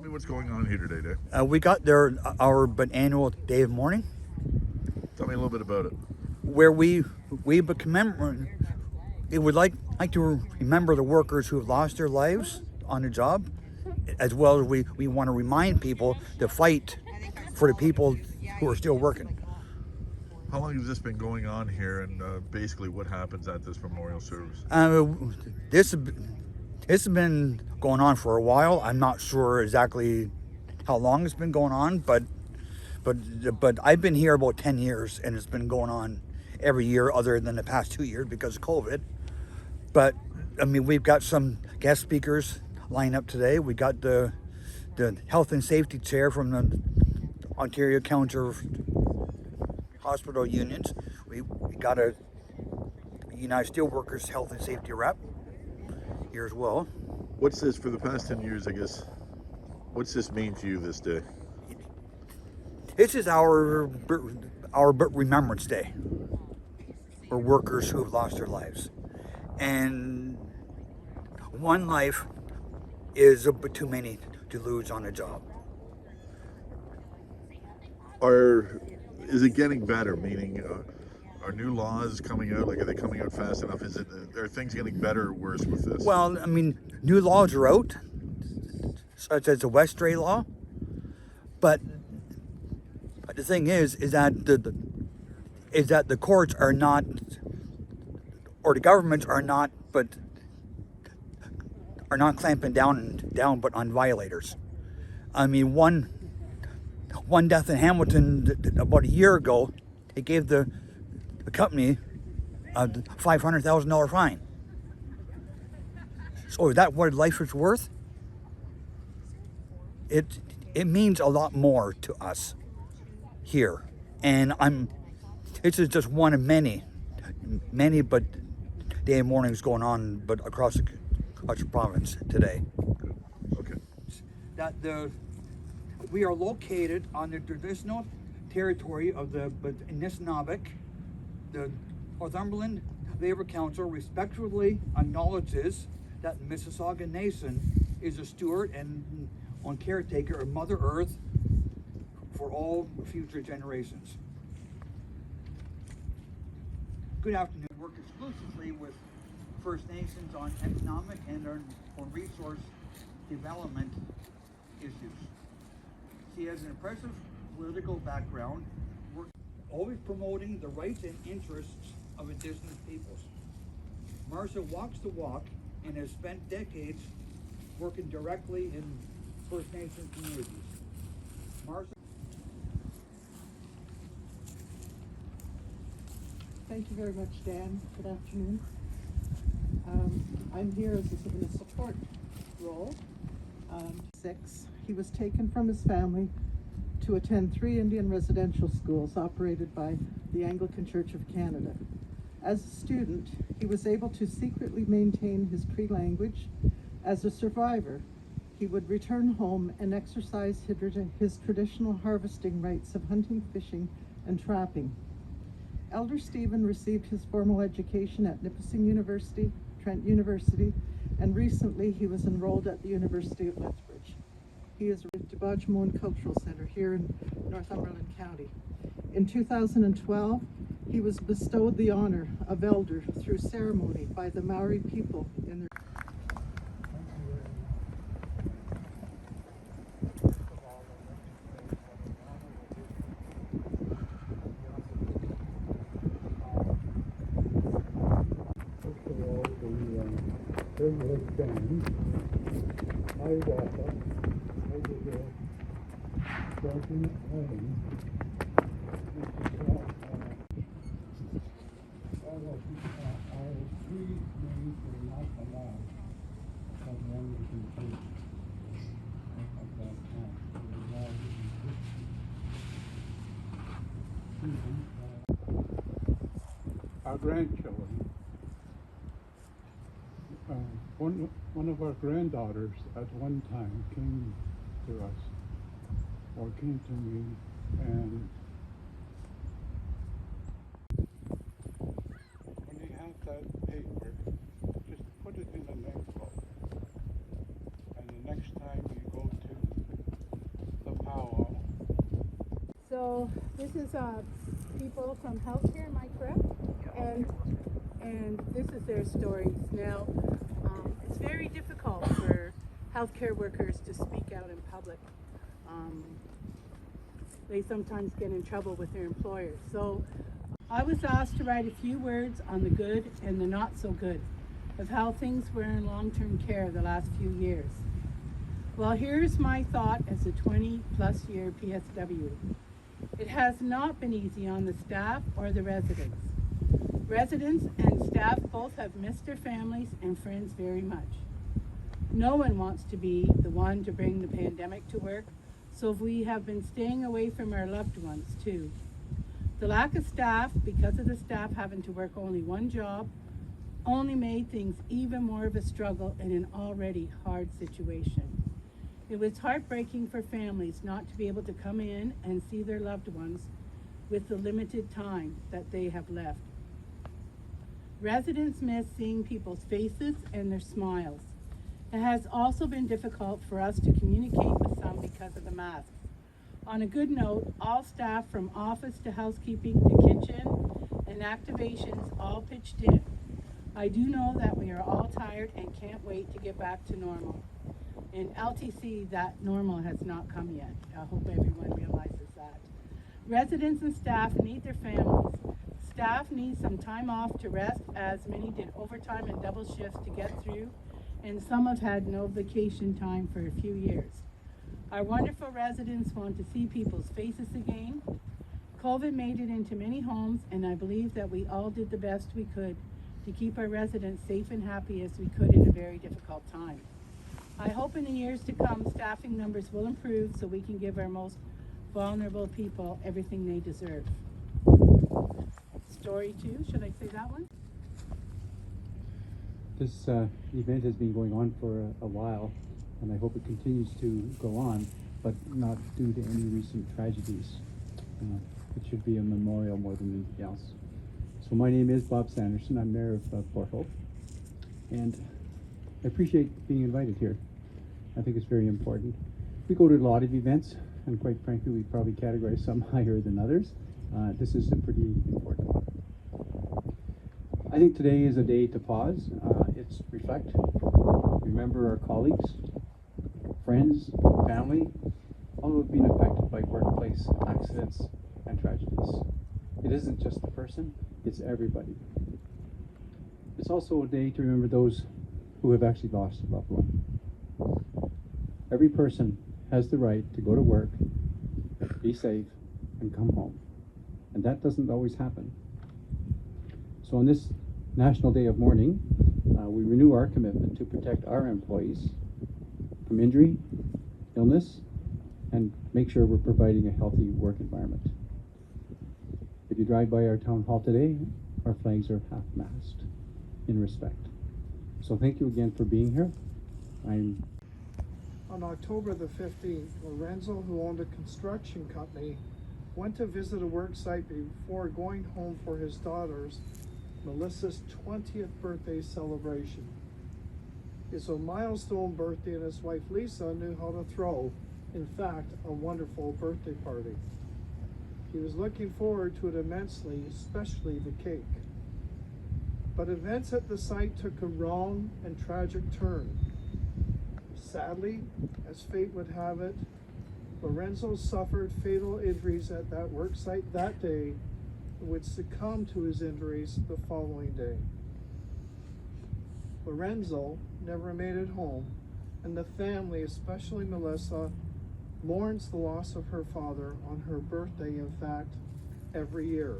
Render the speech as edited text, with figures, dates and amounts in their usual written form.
Tell me what's going on here today, Dave. We got our annual day of mourning, Tell me a little bit about it. where we commemorate. It would like to remember the workers who have lost their lives on the job, as well as we want to remind people to fight for the people who are still working. How long has this been going on here, and basically what happens at this memorial service? This has been going on for a while. I'm not sure exactly how long it's been going on, but I've been here about 10 years, and it's been going on every year other than the past 2 years because of COVID. But I mean, we've got some guest speakers lined up today. We got the health and safety chair from the Ontario Counter Hospital Unions. We got a United Steelworkers Health and Safety rep here as well. What's this for the past 10 years, I guess? What's this mean to you this day? This is our Remembrance Day for workers who have lost their lives. And one life is a bit too many to lose on a job. Is it getting better? Meaning, are new laws coming out? Like, are they coming out fast enough? Are things getting better or worse with this? Well, I mean, new laws are out, such as the West Stray law. But the thing is that the courts are not, or the governments are not clamping down but on violators. I mean, one death in Hamilton about a year ago, it gave the company a $500,000 fine. So is that what life is worth? It means a lot more to us here, and this is just one of many, but day of mourning is going on, but across the province today. Okay. We are located on the traditional territory of the Nishnawbek. The Northumberland Labour Council respectfully acknowledges that Mississauga Nation is a steward and caretaker of Mother Earth for all future generations. Good afternoon. We work exclusively with First Nations on economic and on resource development issues. She has an impressive political background, always promoting the rights and interests of Indigenous peoples. Marcia walks the walk and has spent decades working directly in First Nation communities. Marcia. Thank you very much, Dan. Good afternoon. I'm here in a support role. 6. He was taken from his family to attend 3 Indian residential schools operated by the Anglican Church of Canada. As a student, he was able to secretly maintain his Cree language. As a survivor, he would return home and exercise his traditional harvesting rights of hunting, fishing, and trapping. Elder Stephen received his formal education at Nipissing University, Trent University, and recently he was enrolled at the University of Lethbridge. He is at the Bajmoon Cultural Center here in Northumberland County. In 2012, he was bestowed the honor of elder through ceremony by the Maori people in their our grandchildren. One of our granddaughters at one time came to us, or came to me, and when you have that paper, just put it in an envelope, and the next time you go to So this is people from healthcare, am I correct? And this is their stories. Now, it's very difficult for healthcare workers to speak out in public. They sometimes get in trouble with their employers. So I was asked to write a few words on the good and the not so good of how things were in long-term care the last few years. Well, here's my thought as a 20-plus year PSW. It has not been easy on the staff or the residents. Residents and staff both have missed their families and friends very much. No one wants to be the one to bring the pandemic to work, so we have been staying away from our loved ones too. The lack of staff, because of the staff having to work only one job, only made things even more of a struggle in an already hard situation. It was heartbreaking for families not to be able to come in and see their loved ones with the limited time that they have left. Residents miss seeing people's faces and their smiles. It has also been difficult for us to communicate with some because of the masks. On a good note, all staff from office to housekeeping to kitchen and activations all pitched in. I do know that we are all tired and can't wait to get back to normal. In LTC, that normal has not come yet. I hope everyone realizes that. Residents and staff need their families. Staff need some time off to rest, as many did overtime and double shifts to get through, and some have had no vacation time for a few years. Our wonderful residents want to see people's faces again. COVID made it into many homes, and I believe that we all did the best we could to keep our residents safe and happy as we could in a very difficult time. I hope in the years to come, staffing numbers will improve so we can give our most vulnerable people everything they deserve. Story 2, should I say that one? This event has been going on for a while, and I hope it continues to go on, but not due to any recent tragedies. It should be a memorial more than anything else. So my name is Bob Sanderson. I'm mayor of Port Hope, and I appreciate being invited here. I think it's very important. We go to a lot of events, and quite frankly, we probably categorize some higher than others. This is a pretty important one. I think today is a day to pause. It's reflect, remember our colleagues, friends, family, all who have been affected by workplace accidents and tragedies. It isn't just the person, it's everybody. It's also a day to remember those who have actually lost a loved one. Every person has the right to go to work, be safe, and come home. And that doesn't always happen. So on this National Day of Mourning, we renew our commitment to protect our employees from injury, illness, and make sure we're providing a healthy work environment. If you drive by our town hall today, our flags are half-mast in respect. So thank you again for being here. On October the 15th, Lorenzo, who owned a construction company, went to visit a work site before going home for his daughter's, Melissa's 20th birthday celebration. It's a milestone birthday, and his wife Lisa knew how to throw, in fact, a wonderful birthday party. He was looking forward to it immensely, especially the cake. But events at the site took a wrong and tragic turn. Sadly, as fate would have it, Lorenzo suffered fatal injuries at that work site that day and would succumb to his injuries the following day. Lorenzo never made it home, and the family, especially Melissa, mourns the loss of her father on her birthday, in fact, every year.